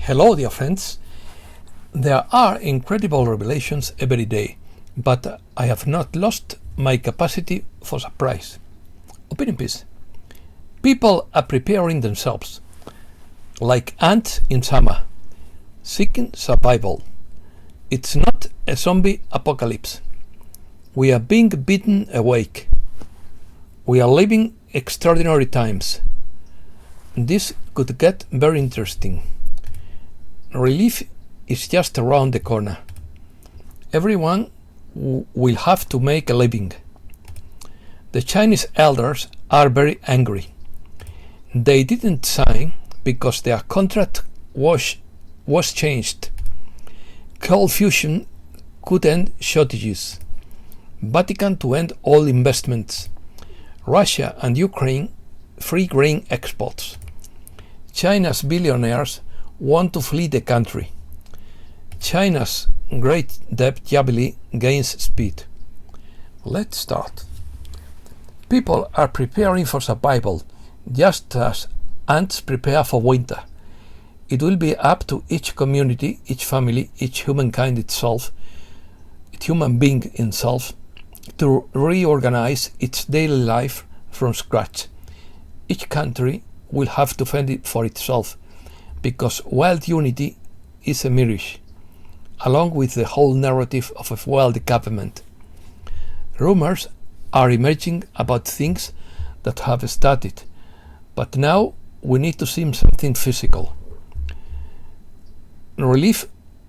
Hello, dear friends. There are incredible revelations every day, but I have not lost my capacity for surprise. Opinion piece. People are preparing themselves, like ants in summer, seeking survival. It's not a zombie apocalypse. We are being beaten awake. We are living extraordinary times. This could get very interesting. Relief is just around the corner. Everyone will have to make a living. The Chinese elders are very angry. They didn't sign because their contract was changed. Cold fusion could end shortages. Vatican to end all investments. Russia and Ukraine free grain exports. China's billionaires want to flee the country. China's great debt jubilee gains speed. Let's start. People are preparing for survival, just as ants prepare for winter. It will be up to each community, each family, each humankind itself, each human being itself, to reorganize its daily life from scratch. Each country will have to fend it for itself, because world unity is a mirage, along with the whole narrative of a world government. Rumors are emerging about things that have started, but now we need to see something physical. Relief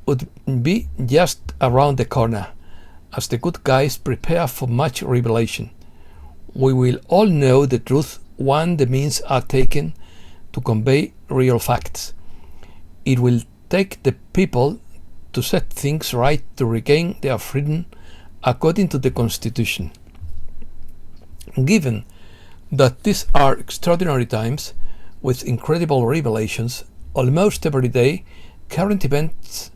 would be just around the corner, as the good guys prepare for much revelation. We will all know the truth when the means are taken to convey real facts. It will take the people to set things right to regain their freedom according to the Constitution. Given that these are extraordinary times with incredible revelations, almost every day current events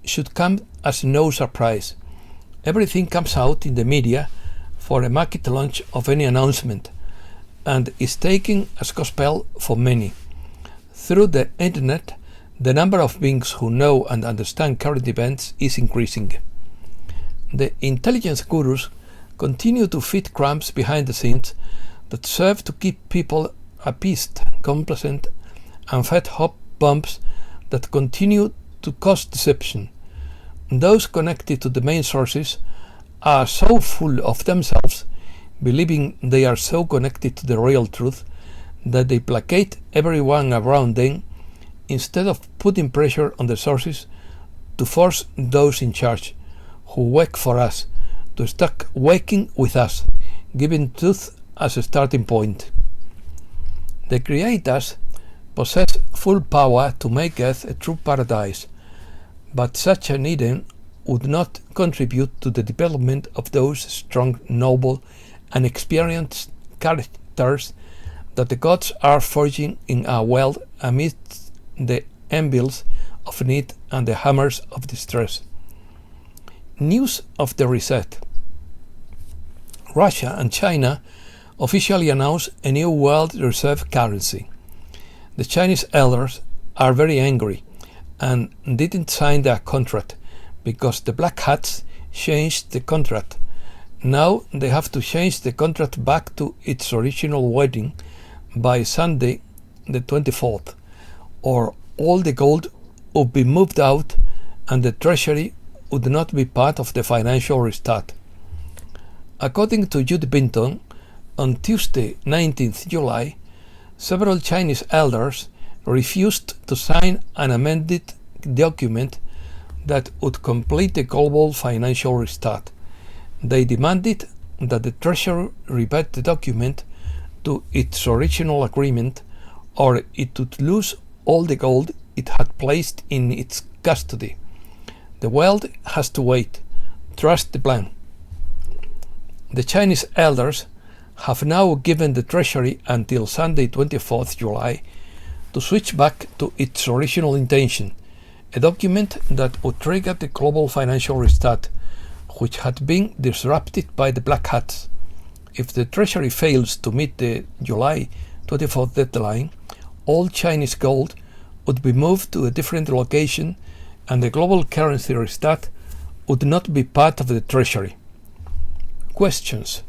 should come as no surprise. Everything comes out in the media for a market launch of any announcement and is taken as gospel for many. Through the internet, the number of beings who know and understand current events is increasing. The intelligence gurus continue to feed crumbs behind the scenes that serve to keep people appeased, complacent, and fed hope bombs that continue to cause deception. Those connected to the main sources are so full of themselves, believing they are so connected to the real truth, that they placate everyone around them instead of putting pressure on the sources to force those in charge, who work for us, to start working with us, giving truth as a starting point. The creators possess full power to make Earth a true paradise, but such an Eden would not contribute to the development of those strong, noble, and experienced characters that the gods are forging in our world amidst the anvils of need and the hammers of distress. News of the reset. Russia and China officially announced a new world reserve currency. The Chinese elders are very angry and didn't sign their contract because the black hats changed the contract. Now they have to change the contract back to its original wording by Sunday the 24th, or all the gold would be moved out and the treasury would not be part of the financial restart. According to Jude Binton, on Tuesday 19th July, several Chinese elders refused to sign an amended document that would complete the global financial restart. They demanded that the treasury revert the document to its original agreement, or it would lose all the gold it had placed in its custody. The world has to wait. Trust the plan. The Chinese elders have now given the treasury until Sunday 24th July to switch back to its original intention, a document that would trigger the global financial restart, which had been disrupted by the black hats. If the treasury fails to meet the July 24th deadline, all Chinese gold would be moved to a different location and the global currency restart would not be part of the treasury. Questions.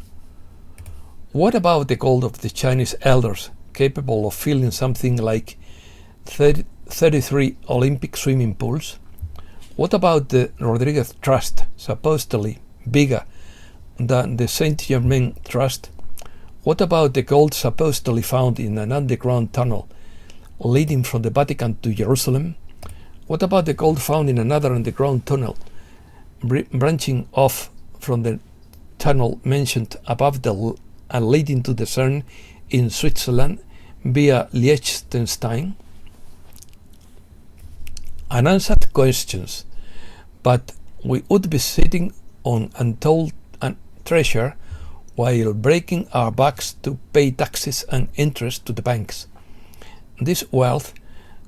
What about the gold of the Chinese elders, capable of filling something like 33 Olympic swimming pools? What about the Rodriguez Trust, supposedly bigger than the Saint-Germain Trust? What about the gold supposedly found in an underground tunnel leading from the Vatican to Jerusalem? What about the gold found in another underground tunnel branching off from the tunnel mentioned above and leading to the CERN in Switzerland via Liechtenstein? Unanswered questions, but we would be sitting on untold treasure while breaking our backs to pay taxes and interest to the banks. This wealth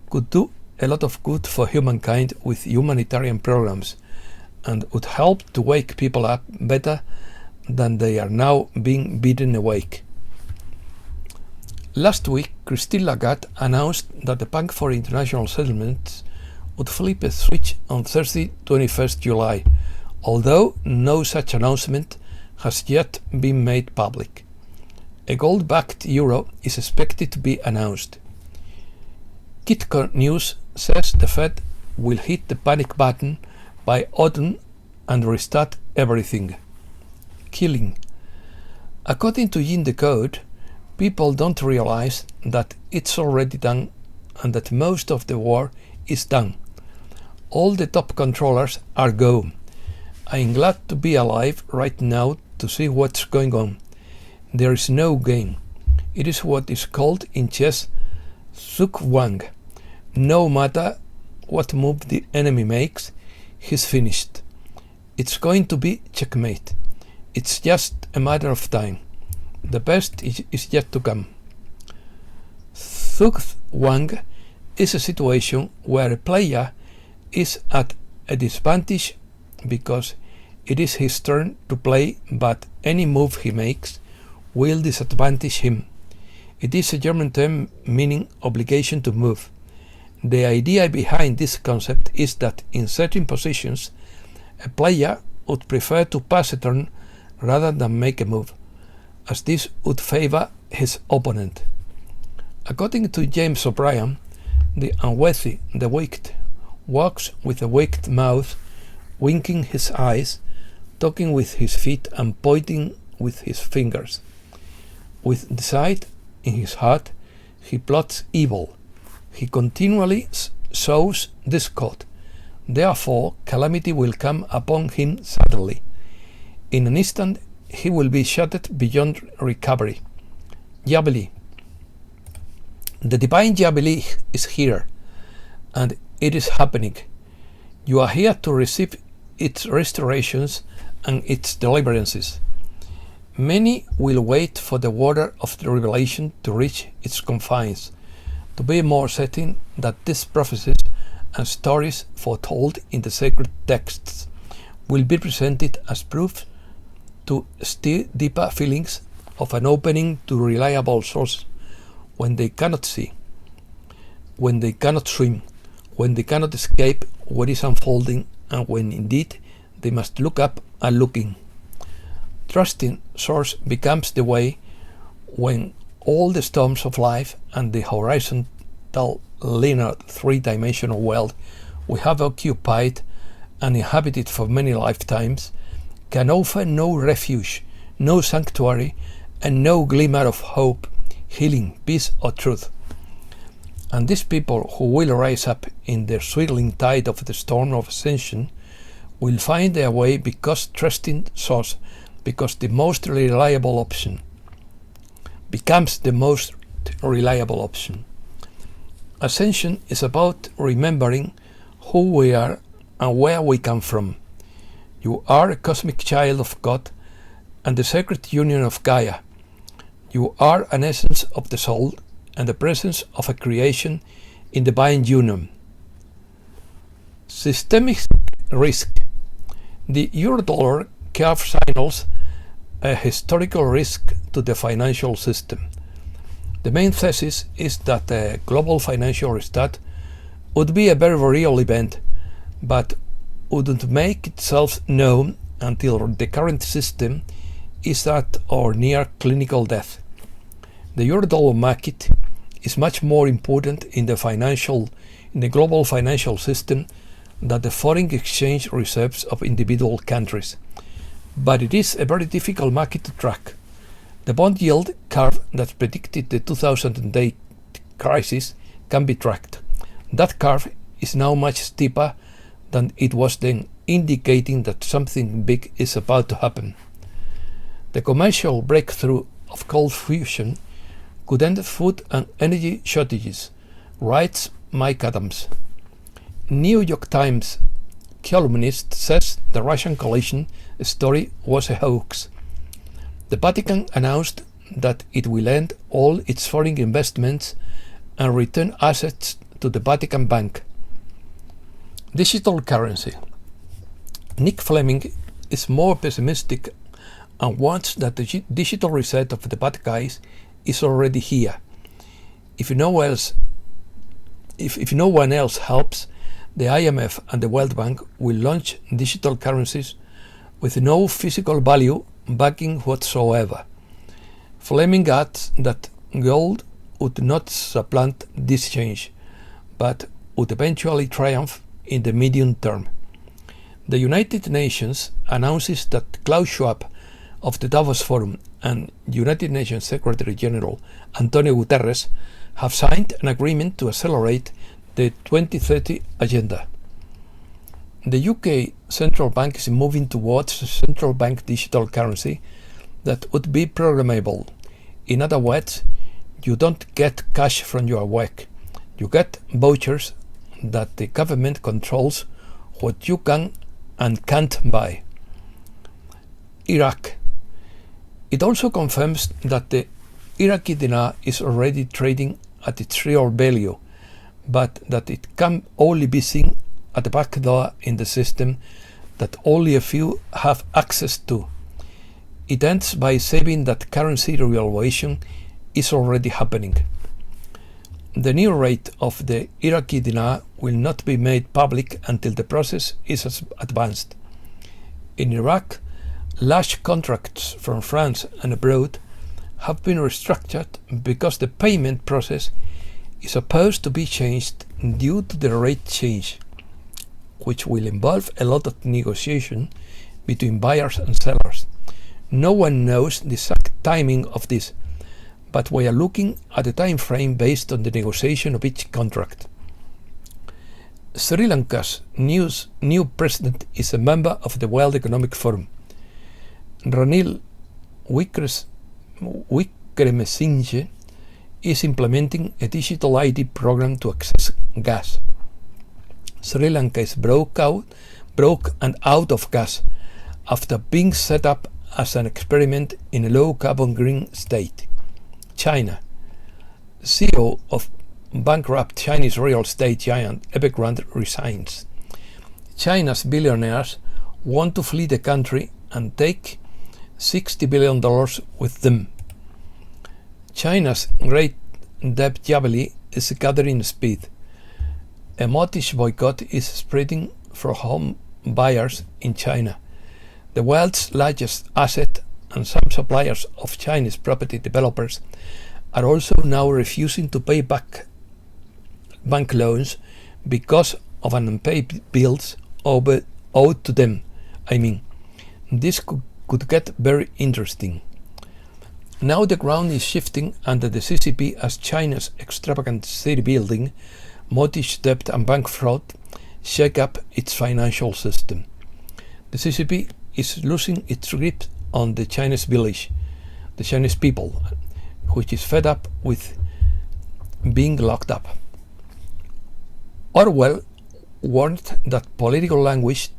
could do a lot of good for humankind with humanitarian programs and would help to wake people up better than they are now being beaten awake. Last week, Christine Lagarde announced that the Bank for International Settlements would flip a switch on Thursday, 21st July, although no such announcement has yet been made public. A gold-backed euro is expected to be announced. Kitco News says the Fed will hit the panic button by autumn and restart everything. Killing. According to Yin the Code, people don't realize that it's already done and that most of the war is done. All the top controllers are gone. I'm glad to be alive right now to see what's going on. There is no game. It is what is called in chess Zug Wang. No matter what move the enemy makes, he's finished. It's going to be checkmate. It's just a matter of time. The best is yet to come. Zug Wang is a situation where a player is at a disadvantage because it is his turn to play, but any move he makes will disadvantage him. It is a German term meaning obligation to move. The idea behind this concept is that in certain positions, a player would prefer to pass a turn rather than make a move, as this would favor his opponent. According to James O'Brien, the unworthy, the wicked, walks with a wicked mouth, winking his eyes, talking with his feet and pointing with his fingers. With deceit in his heart, he plots evil. He continually sows discord. Therefore, calamity will come upon him suddenly. In an instant, he will be shattered beyond recovery. Jubilee. The divine Jubilee is here, and it is happening. You are here to receive its restorations and its deliverances. Many will wait for the water of the revelation to reach its confines, to be more certain that these prophecies and stories foretold in the sacred texts will be presented as proof to still deeper feelings of an opening to reliable sources when they cannot see, when they cannot swim, when they cannot escape what is unfolding, and when indeed they must look up and look in. Trusting source becomes the way when all the storms of life and the horizontal linear three-dimensional world we have occupied and inhabited for many lifetimes can offer no refuge, no sanctuary, and no glimmer of hope, healing, peace, or truth. And these people who will rise up in the swirling tide of the storm of ascension will find their way because trusting source because the most reliable option becomes the most reliable option. Ascension is about remembering who we are and where we come from. You are a cosmic child of God and the sacred union of Gaia. You are an essence of the soul and the presence of a creation in divine union. Systemic risk. The Eurodollar curve signals a historical risk to the financial system. The main thesis is that a global financial restart would be a very real event, but wouldn't make itself known until the current system is at or near clinical death. The euro-dollar market is much more important in the global financial system than the foreign exchange reserves of individual countries. But it is a very difficult market to track. The bond yield curve that predicted the 2008 crisis can be tracked. That curve is now much steeper than it was then, indicating that something big is about to happen. The commercial breakthrough of cold fusion could end food and energy shortages, writes Mike Adams. New York Times columnist says the Russian collision story was a hoax. The Vatican announced that it will end all its foreign investments and return assets to the Vatican Bank. Digital currency. Nick Fleming is more pessimistic and wants that the digital reset of the bad guys is already here. If no one else helps, the IMF and the World Bank will launch digital currencies with no physical value backing whatsoever. Fleming adds that gold would not supplant this change, but would eventually triumph in the medium term. The United Nations announces that Klaus Schwab of the Davos Forum and United Nations Secretary General Antonio Guterres have signed an agreement to accelerate the 2030 agenda. The UK Central Bank is moving towards a central bank digital currency that would be programmable. In other words, you don't get cash from your work. You get vouchers that the government controls what you can and can't buy. Iraq. It also confirms that the Iraqi dinar is already trading at its real value, but that it can only be seen at the back door in the system that only a few have access to. It ends by saying that currency revaluation is already happening. The new rate of the Iraqi dinar will not be made public until the process is advanced. In Iraq, large contracts from France and abroad have been restructured because the payment process is supposed to be changed due to the rate change, which will involve a lot of negotiation between buyers and sellers. No one knows the exact timing of this, but we are looking at a time frame based on the negotiation of each contract. Sri Lanka's new president is a member of the World Economic Forum. Ranil Wickremesinghe is implementing a digital ID program to access gas. Sri Lanka is broke and out of gas after being set up as an experiment in a low-carbon green state. China. CEO of bankrupt Chinese real estate giant Evergrande resigns. China's billionaires want to flee the country and take $60 billion with them. China's great debt jubilee is gathering speed. A modish boycott is spreading for home buyers in China. The world's largest asset and some suppliers of Chinese property developers are also now refusing to pay back bank loans because of unpaid bills owed to them. This could get very interesting. Now the ground is shifting under the CCP as China's extravagant city building, modish debt and bank fraud shake up its financial system. The CCP is losing its grip on the Chinese village, the Chinese people, which is fed up with being locked up. Orwell warned that political language,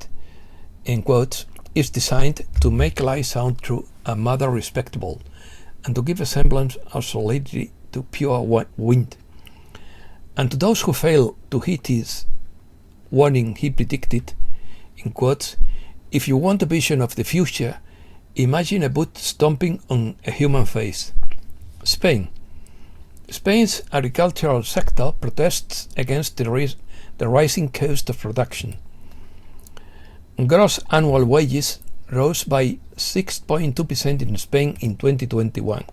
in quotes, is designed to make lies sound true and matter respectable, and to give a semblance of solidity to pure wind. And to those who fail to heed his warning, he predicted, in quotes, if you want a vision of the future, imagine a boot stomping on a human face. Spain. Spain's agricultural sector protests against the the rising cost of production. Gross annual wages rose by 6.2% in Spain in 2021.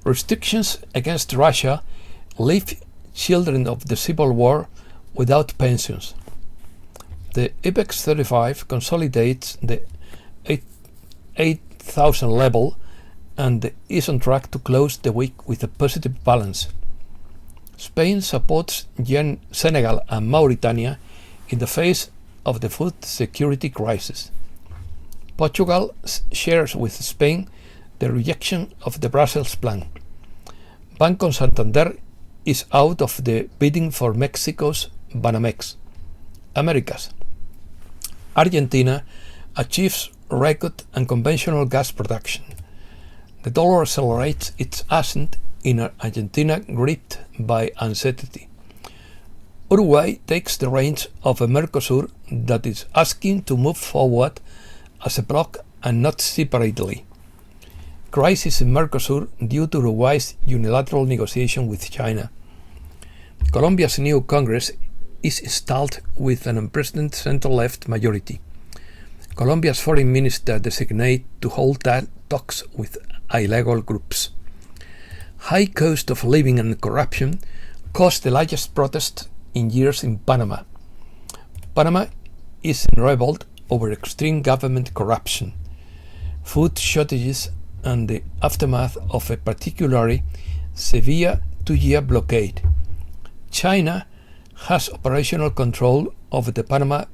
Restrictions against Russia leave children of the civil war without pensions. The IBEX 35 consolidates the 8,000 level and is on track to close the week with a positive balance. Spain supports Senegal and Mauritania in the face of the food security crisis. Portugal shares with Spain the rejection of the Brussels plan. Banco Santander is out of the bidding for Mexico's Banamex. Americas. Argentina achieves record unconventional gas production. The dollar accelerates its ascent in Argentina gripped by uncertainty. Uruguay takes the reins of a Mercosur that is asking to move forward as a bloc and not separately. Crisis in Mercosur due to Uruguay's unilateral negotiation with China. Colombia's new Congress is installed with an unprecedented center-left majority. Colombia's foreign minister designated to hold talks with illegal groups. High cost of living and corruption caused the largest protest in years in Panama. Panama is in revolt over extreme government corruption, food shortages, and the aftermath of a particularly severe 2-year blockade. China has operational control over the Panama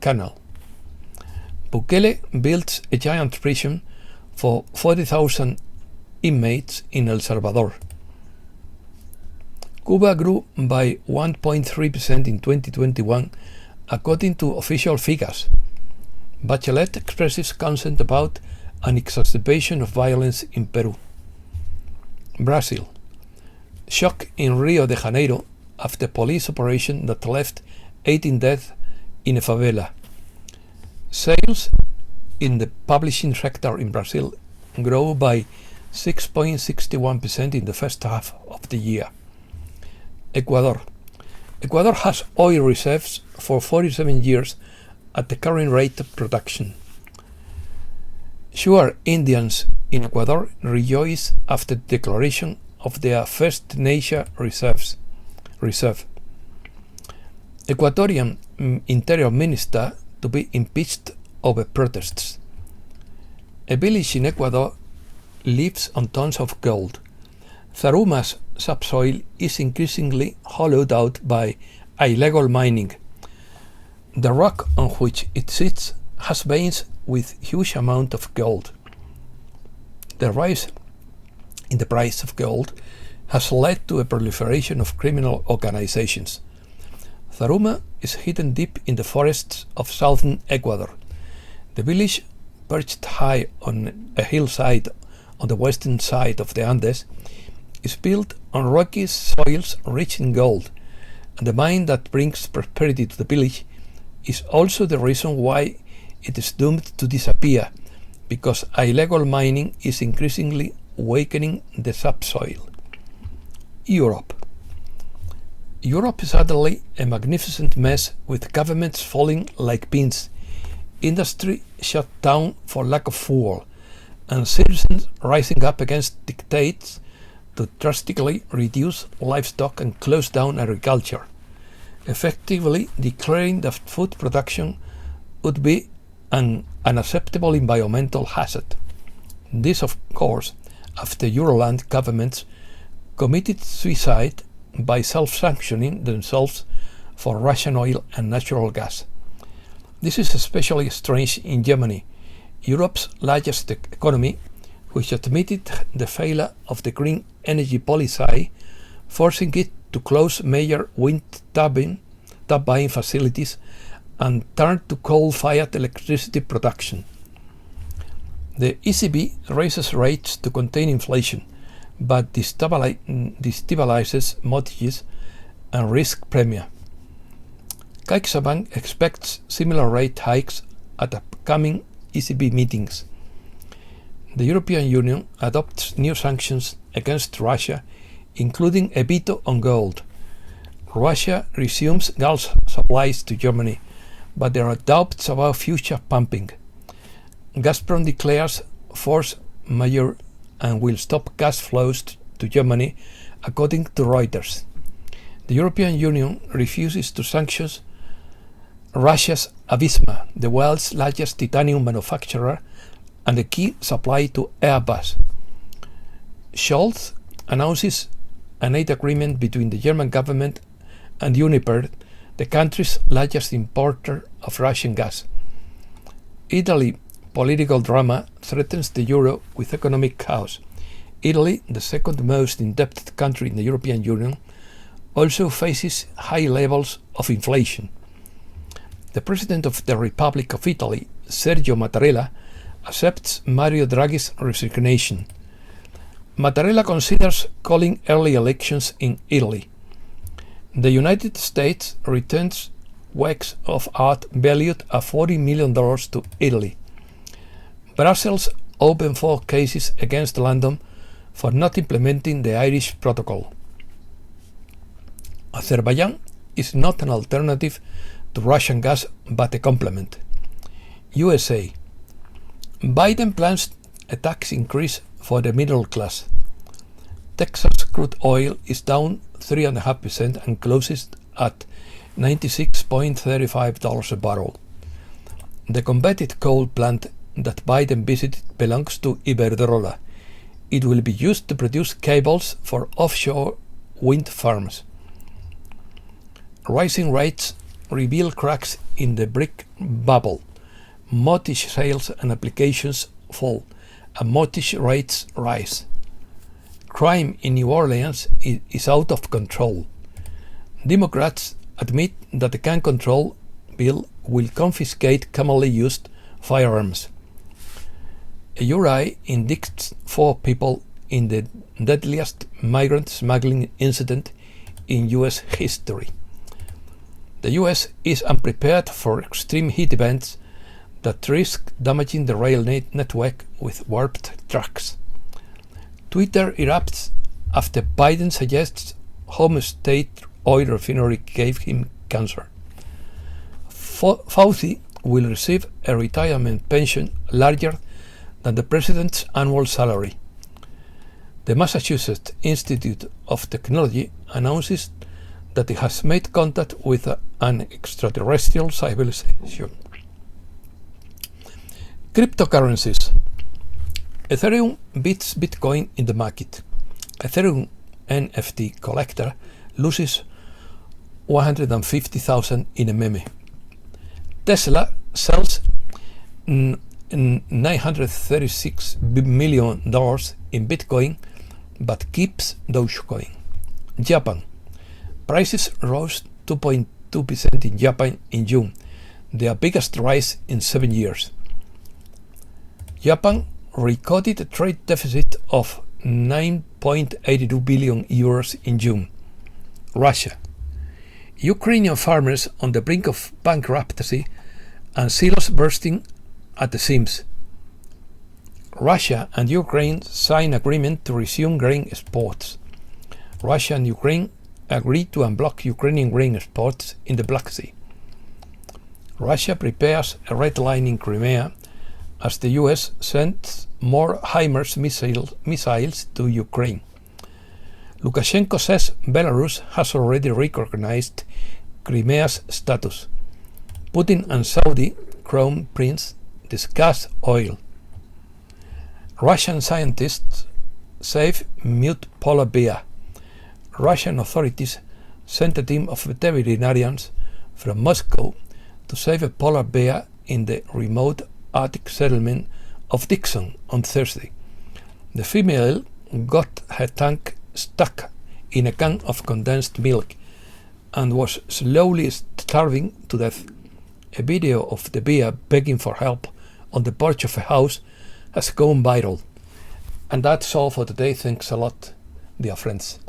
Canal. Bukele builds a giant prison for 40,000 inmates in El Salvador. Cuba grew by 1.3% in 2021, according to official figures. Bachelet expresses concern about an exacerbation of violence in Peru. Brazil. Shock in Rio de Janeiro after police operation that left 18 dead in a favela. Sales in the publishing sector in Brazil grew by 6.61% in the first half of the year. Ecuador. Ecuador has oil reserves for 47 years at the current rate of production. Sure, Indians in Ecuador rejoice after the declaration of their First Nation reserve. Ecuadorian Interior Minister to be impeached over protests. A village in Ecuador lives on tons of gold. Zaruma's subsoil is increasingly hollowed out by illegal mining. The rock on which it sits has veins with huge amount of gold. The rise in the price of gold has led to a proliferation of criminal organizations. Zaruma is hidden deep in the forests of southern Ecuador. The village, perched high on a hillside on the western side of the Andes, is built on rocky soils rich in gold, and the mine that brings prosperity to the village is also the reason why it is doomed to disappear, because illegal mining is increasingly weakening the subsoil. Europe. Europe is utterly a magnificent mess, with governments falling like pins, industry shut down for lack of fuel, and citizens rising up against dictates to drastically reduce livestock and close down agriculture, effectively declaring that food production would be an unacceptable environmental hazard. This, of course, after Euroland governments committed suicide by self-sanctioning themselves for Russian oil and natural gas. This is especially strange in Germany, Europe's largest economy, which admitted the failure of the green energy policy, forcing it to close major wind turbine facilities and turn to coal-fired electricity production. The ECB raises rates to contain inflation, but destabilizes mortgages and risk premia. CaixaBank expects similar rate hikes at upcoming ECB meetings. The European Union adopts new sanctions against Russia, including a veto on gold. Russia resumes gas supplies to Germany, but there are doubts about future pumping. Gazprom declares force majeure and will stop gas flows to Germany, according to Reuters. The European Union refuses to sanction Russia's Avisma, the world's largest titanium manufacturer and a key supplier to Airbus. Scholz announces an aid agreement between the German government and Uniper, the country's largest importer of Russian gas. Italy political drama threatens the euro with economic chaos. Italy, the second most indebted country in the European Union, also faces high levels of inflation. The President of the Republic of Italy, Sergio Mattarella, accepts Mario Draghi's resignation. Mattarella considers calling early elections in Italy. The United States returns works of art valued at $40 million to Italy. Brussels opened 4 cases against London for not implementing the Irish Protocol. Azerbaijan is not an alternative to Russian gas but a complement. USA. Biden plans a tax increase for the middle class. Texas crude oil is down 3.5% and closes at $96.35 a barrel. The converted coal plant that Biden visited belongs to Iberdrola. It will be used to produce cables for offshore wind farms. Rising rates reveal cracks in the brick bubble. Mortgage sales and applications fall, and mortgage rates rise. Crime in New Orleans is out of control. Democrats admit that the gun control bill will confiscate commonly used firearms. A jury indicts 4 people in the deadliest migrant smuggling incident in U.S. history. The U.S. is unprepared for extreme heat events that risk damaging the rail network with warped tracks. Twitter erupts after Biden suggests home state oil refinery gave him cancer. Fauci will receive a retirement pension larger than the president's annual salary. The Massachusetts Institute of Technology announces that it has made contact with an extraterrestrial civilization. Cryptocurrencies. Ethereum beats Bitcoin in the market. Ethereum NFT collector loses $150,000 in a meme. Tesla sells $936 million in Bitcoin but keeps Dogecoin. Japan. Prices rose 2.2% in Japan in June, their biggest rise in 7 years. Japan recorded a trade deficit of 9.82 billion euros in June. Russia. Ukrainian farmers on the brink of bankruptcy and silos bursting at the seams. Russia and Ukraine sign agreement to resume grain exports. Russia and Ukraine agreed to unblock Ukrainian grain exports in the Black Sea. Russia prepares a red line in Crimea as the US sends more HIMARS missiles to Ukraine. Lukashenko says Belarus has already recognized Crimea's status. Putin and Saudi Crown Prince discuss oil. Russian scientists save mute polar bear. Russian authorities sent a team of veterinarians from Moscow to save a polar bear in the remote Arctic settlement of Dixon on Thursday. The female got her tongue stuck in a can of condensed milk and was slowly starving to death. A video of the bear begging for help on the porch of a house has gone viral. And that's all for today. Thanks a lot, dear friends.